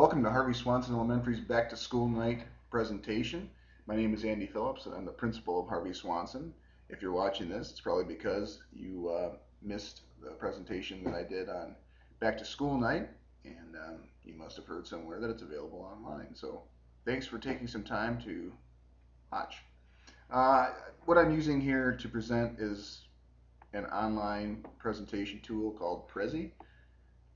Welcome to Harvey Swanson Elementary's Back to School Night presentation. My name is Andy Phillips and I'm the principal of Harvey Swanson. If you're watching this, it's probably because you missed the presentation that I did on Back to School Night, and you must have heard somewhere that it's available online. So thanks for taking some time to watch. Uh, what I'm using here to present is an online presentation tool called Prezi.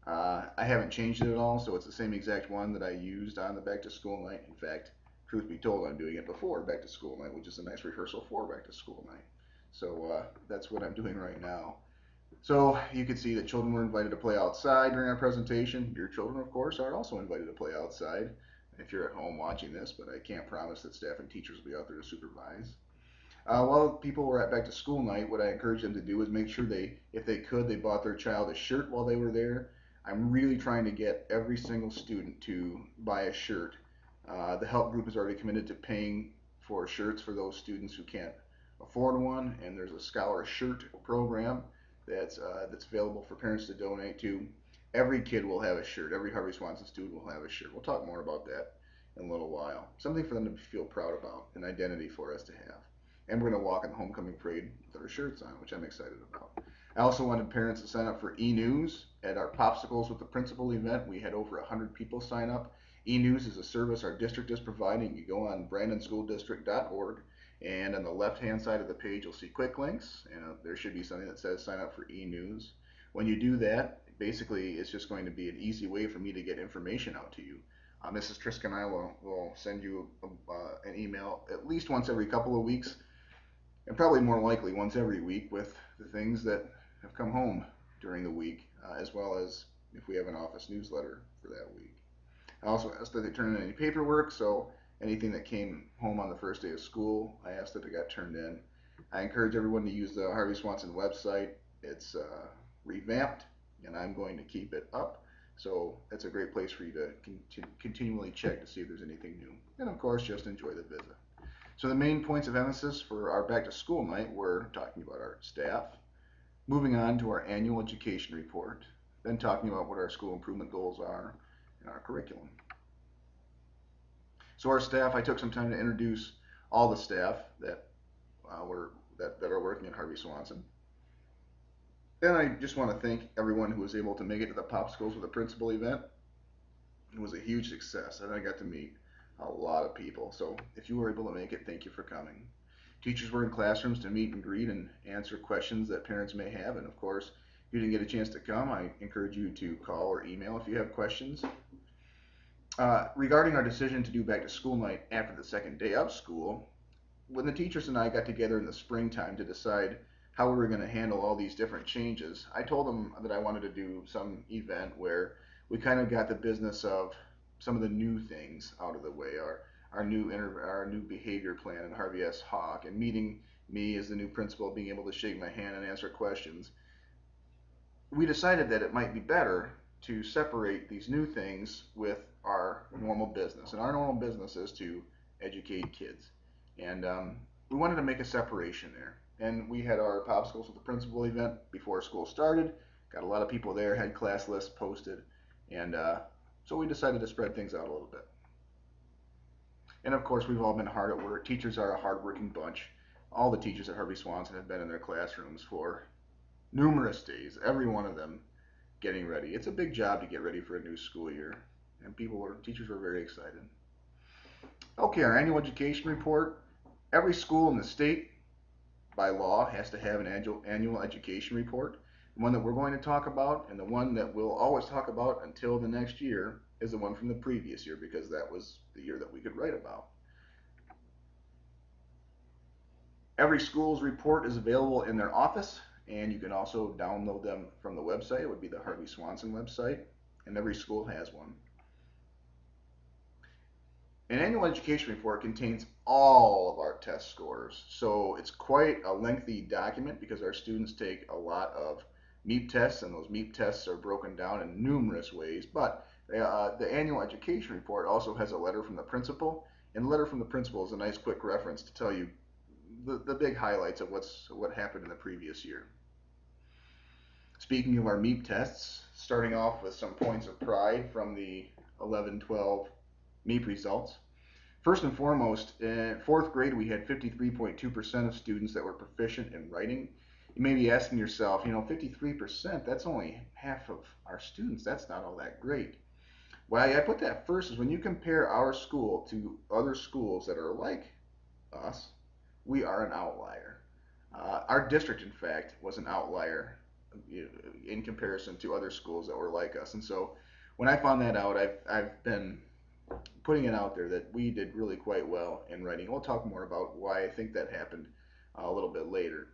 I haven't changed it at all, so it's the same exact one that I used on the back to school night. In fact, truth be told, I'm doing it before back to school night, which is a nice rehearsal for back to school night. So that's what I'm doing right now. So you can see that children were invited to play outside during our presentation. Your children, of course, are also invited to play outside if you're at home watching this, but I can't promise that staff and teachers will be out there to supervise. While people were at back to school night, what I encouraged them to do was make sure if they could, they bought their child a shirt while they were there. I'm really trying to get every single student to buy a shirt. The help group is already committed to paying for shirts for those students who can't afford one, and there's a scholar shirt program that's available for parents to donate to. Every kid will have a shirt. Every Harvey Swanson student will have a shirt. We'll talk more about that in a little while. Something for them to feel proud about, an identity for us to have. And we're going to walk in the homecoming parade with our shirts on, which I'm excited about. I also wanted parents to sign up for e-news at our Popsicles with the Principal event. We had over 100 people sign up. E-news is a service our district is providing. You go on brandonschooldistrict.org, and on the left-hand side of the page, you'll see quick links, and there should be something that says sign up for e-news. When you do that, basically, it's just going to be an easy way for me to get information out to you. Mrs. Trisk and I will send you an email at least once every couple of weeks, and probably more likely once every week, with the things that have come home during the week, as well as if we have an office newsletter for that week. I also asked that they turn in any paperwork, so anything that came home on the first day of school, I asked that it got turned in. I encourage everyone to use the Harvey Swanson website. It's revamped, and I'm going to keep it up. So it's a great place for you to continually check to see if there's anything new. And of course, just enjoy the visit. So the main points of emphasis for our back to school night were talking about our staff, moving on to our annual education report, then talking about what our school improvement goals are and our curriculum. So our staff, I took some time to introduce all the staff that are working at Harvey Swanson. Then I just want to thank everyone who was able to make it to the Popsicles with the Principal event. It was a huge success, and I got to meet a lot of people. So if you were able to make it, thank you for coming. Teachers were in classrooms to meet and greet and answer questions that parents may have. And of course, if you didn't get a chance to come, I encourage you to call or email if you have questions. Regarding our decision to do back to school night after the second day of school, when the teachers and I got together in the springtime to decide how we were going to handle all these different changes, I told them that I wanted to do some event where we kind of got the business of some of the new things out of the way, our new behavior plan and Harvey S. Hawk, and meeting me as the new principal, being able to shake my hand and answer questions. We decided that it might be better to separate these new things with our normal business, and our normal business is to educate kids, and we wanted to make a separation there. And we had our Popsicles with the Principal event before school started, got a lot of people there, had class lists posted, and so we decided to spread things out a little bit. And of course, we've all been hard at work. Teachers are a hard-working bunch. All the teachers at Harvey Swanson have been in their classrooms for numerous days, every one of them getting ready. It's a big job to get ready for a new school year, and teachers were very excited. Okay, our annual education report. Every school in the state, by law, has to have an annual education report. The one that we're going to talk about, and the one that we'll always talk about until the next year, is the one from the previous year, because that was the year that we could write about. Every school's report is available in their office, and you can also download them from the website. It would be the Harvey Swanson website, and every school has one. An annual education report contains all of our test scores, so it's quite a lengthy document because our students take a lot of MEP tests, and those MEP tests are broken down in numerous ways. But the annual education report also has a letter from the principal, and the letter from the principal is a nice quick reference to tell you the big highlights of what happened in the previous year. Speaking of our MEP tests, starting off with some points of pride from the 11, 12 MEP results. First and foremost, in fourth grade, we had 53.2% of students that were proficient in writing. You may be asking yourself, 53%, that's only half of our students. That's not all that great. Why I put that first is when you compare our school to other schools that are like us, we are an outlier. Our district, in fact, was an outlier in comparison to other schools that were like us. And so when I found that out, I've been putting it out there that we did really quite well in writing. We'll talk more about why I think that happened a little bit later.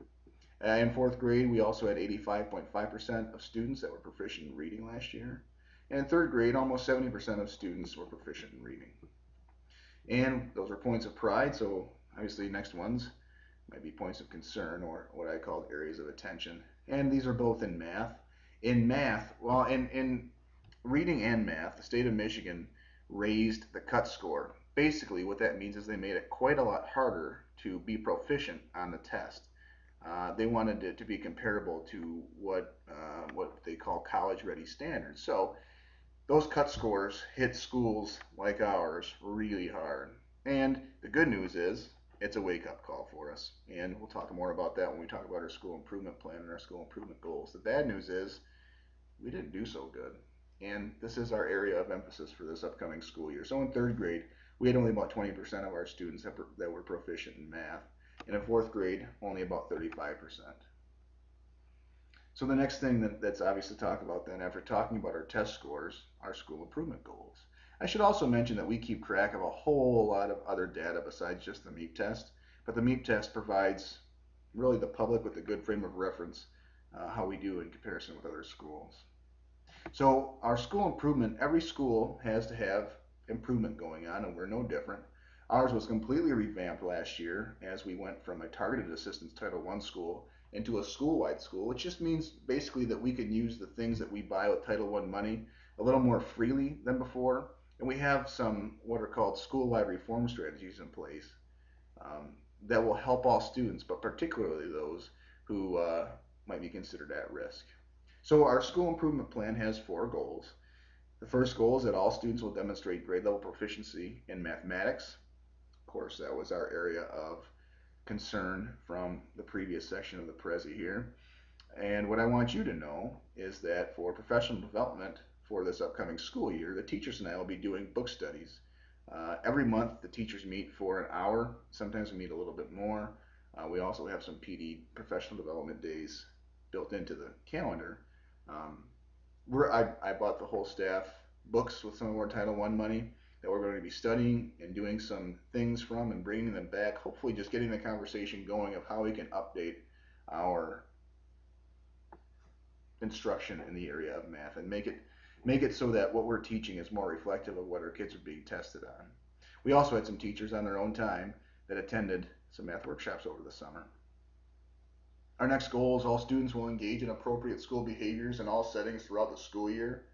In fourth grade, we also had 85.5% of students that were proficient in reading last year. And in third grade, almost 70% of students were proficient in reading. And those are points of pride, so obviously next ones might be points of concern or what I call areas of attention. And these are both in math. In math, well, in reading and math, the state of Michigan raised the cut score. Basically, what that means is they made it quite a lot harder to be proficient on the test. They wanted it to be comparable to what they call college-ready standards. So those cut scores hit schools like ours really hard. And the good news is it's a wake-up call for us. And we'll talk more about that when we talk about our school improvement plan and our school improvement goals. The bad news is we didn't do so good. And this is our area of emphasis for this upcoming school year. So in third grade, we had only about 20% of our students that were proficient in math. And in fourth grade, only about 35%. So the next thing that's obvious to talk about then, after talking about our test scores, our school improvement goals. I should also mention that we keep track of a whole lot of other data besides just the MEP test, but the MEP test provides really the public with a good frame of reference how we do in comparison with other schools. So our school improvement, every school has to have improvement going on, and we're no different. Ours was completely revamped last year as we went from a targeted assistance Title I school into a school-wide school, which just means basically that we can use the things that we buy with Title I money a little more freely than before. And we have some what are called school-wide reform strategies in place that will help all students, but particularly those who might be considered at risk. So our school improvement plan has 4 goals. The first goal is that all students will demonstrate grade level proficiency in mathematics. Of course, that was our area of concern from the previous section of the Prezi here. And what I want you to know is that for professional development for this upcoming school year, the teachers and I will be doing book studies. Every month, the teachers meet for an hour. Sometimes we meet a little bit more. We also have some PD, professional development days, built into the calendar. I bought the whole staff books with some of our Title I money that we're going to be studying and doing some things from and bringing them back, hopefully just getting the conversation going of how we can update our instruction in the area of math and make it so that what we're teaching is more reflective of what our kids are being tested on. We also had some teachers on their own time that attended some math workshops over the summer. Our next goal is all students will engage in appropriate school behaviors in all settings throughout the school year.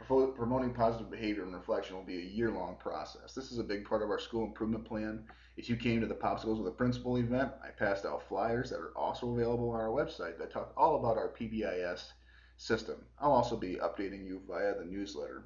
Promoting positive behavior and reflection will be a year-long process. This is a big part of our school improvement plan. If you came to the Popsicles with a Principal event, I passed out flyers that are also available on our website that talk all about our PBIS system. I'll also be updating you via the newsletter.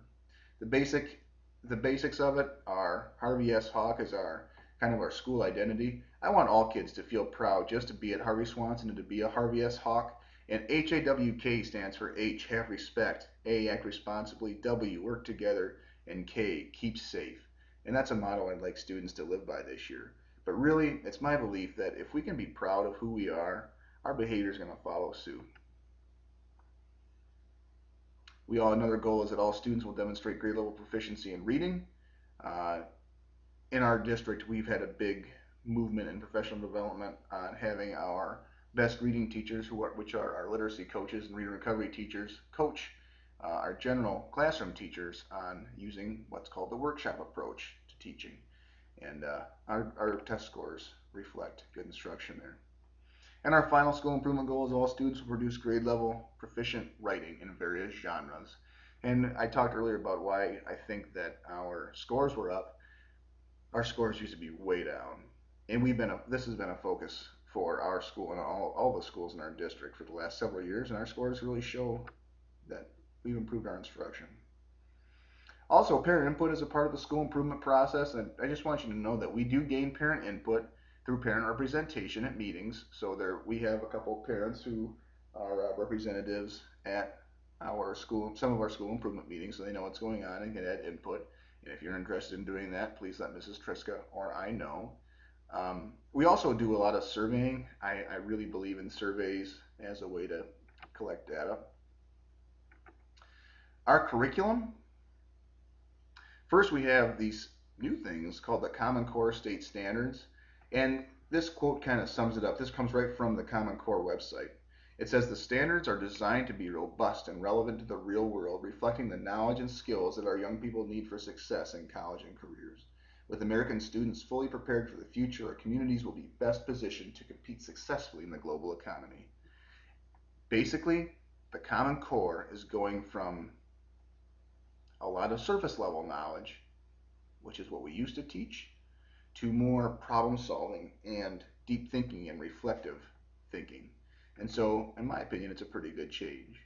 The basics of it are Harvey S. Hawk is our kind of our school identity. I want all kids to feel proud just to be at Harvey Swanson and to be a Harvey S. Hawk. And HAWK stands for H, have respect, A, act responsibly, W, work together, and K, keep safe. And that's a motto I'd like students to live by this year. But really, it's my belief that if we can be proud of who we are, our behavior is going to follow suit. Another goal is that all students will demonstrate grade level proficiency in reading. In our district, we've had a big movement in professional development on having our best reading teachers, which are our literacy coaches and reading recovery teachers, coach our general classroom teachers on using what's called the workshop approach to teaching. And our test scores reflect good instruction there. And our final school improvement goal is all students will produce grade level proficient writing in various genres. And I talked earlier about why I think that our scores were up. Our scores used to be way down. And this has been a focus for our school and all the schools in our district for the last several years, and our scores really show that we've improved our instruction. Also, parent input is a part of the school improvement process, and I just want you to know that we do gain parent input through parent representation at meetings. So there, we have a couple of parents who are representatives at our school, some of our school improvement meetings, so they know what's going on and can add input. And if you're interested in doing that, please let Mrs. Triska or I know. We also do a lot of surveying. I really believe in surveys as a way to collect data. Our curriculum. First, we have these new things called the Common Core State Standards. And this quote kind of sums it up. This comes right from the Common Core website. It says the standards are designed to be robust and relevant to the real world, reflecting the knowledge and skills that our young people need for success in college and careers. With American students fully prepared for the future, our communities will be best positioned to compete successfully in the global economy. Basically, the Common Core is going from a lot of surface level knowledge, which is what we used to teach, to more problem solving and deep thinking and reflective thinking. And so, in my opinion, it's a pretty good change.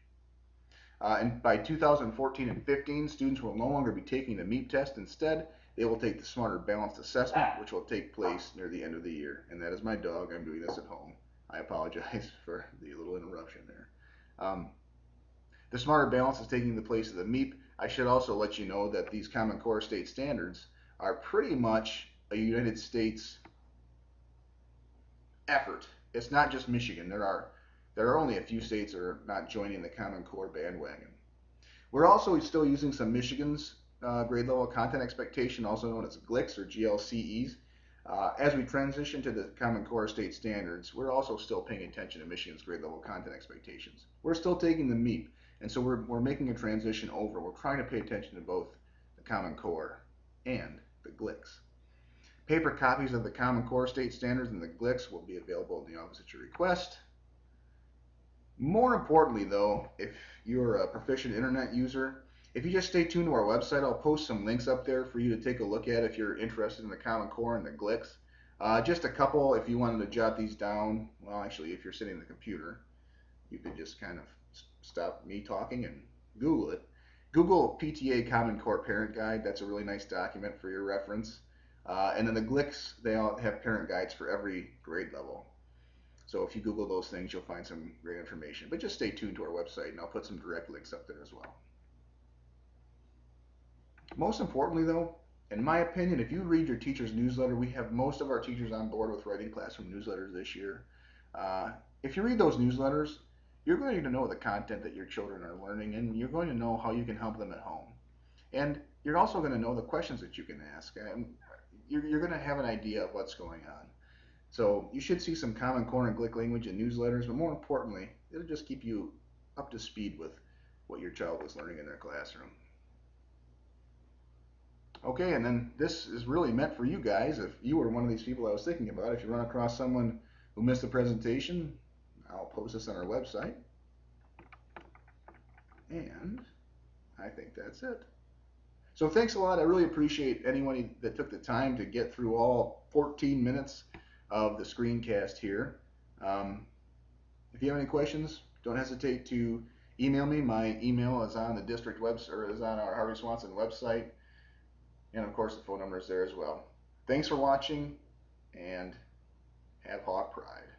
And by 2014 and 15, students will no longer be taking the MEP test. Instead, they will take the Smarter Balanced Assessment, which will take place near the end of the year. And that is my dog. I'm doing this at home. I apologize for the little interruption there. The Smarter Balance is taking the place of the MEP. I should also let you know that these Common Core State Standards are pretty much a United States effort. It's not just Michigan. There are only a few states that are not joining the Common Core bandwagon. We're also still using some Michigan's grade level content expectation, also known as GLICs or GLCEs. As we transition to the Common Core State Standards, we're also still paying attention to Michigan's grade level content expectations. We're still taking the MEP, and so we're making a transition over. We're trying to pay attention to both the Common Core and the GLICs. Paper copies of the Common Core State Standards and the GLICs will be available in the office at your request. More importantly, though, if you're a proficient internet user, if you just stay tuned to our website, I'll post some links up there for you to take a look at if you're interested in the Common Core and the GLICs. Just a couple, if you wanted to jot these down. Well, actually, if you're sitting in the computer, you could just kind of stop me talking and Google it. Google PTA Common Core Parent Guide. That's a really nice document for your reference. And then the GLICs, they all have parent guides for every grade level. So if you Google those things, you'll find some great information. But just stay tuned to our website, and I'll put some direct links up there as well. Most importantly, though, in my opinion, if you read your teacher's newsletter, we have most of our teachers on board with writing classroom newsletters this year. If you read those newsletters, you're going to know the content that your children are learning, and you're going to know how you can help them at home. And you're also going to know the questions that you can ask, and you're going to have an idea of what's going on. So you should see some Common Core and GLIC language in newsletters, but more importantly, it'll just keep you up to speed with what your child is learning in their classroom. Okay, and then this is really meant for you guys. If you were one of these people I was thinking about, if you run across someone who missed the presentation, I'll post this on our website. And I think that's it. So thanks a lot. I really appreciate anyone that took the time to get through all 14 minutes of the screencast here. If you have any questions, don't hesitate to email me. My email is on the district website, or is on our Harvey Swanson website. And of course, the phone number is there as well. Thanks for watching, and have Hawk Pride.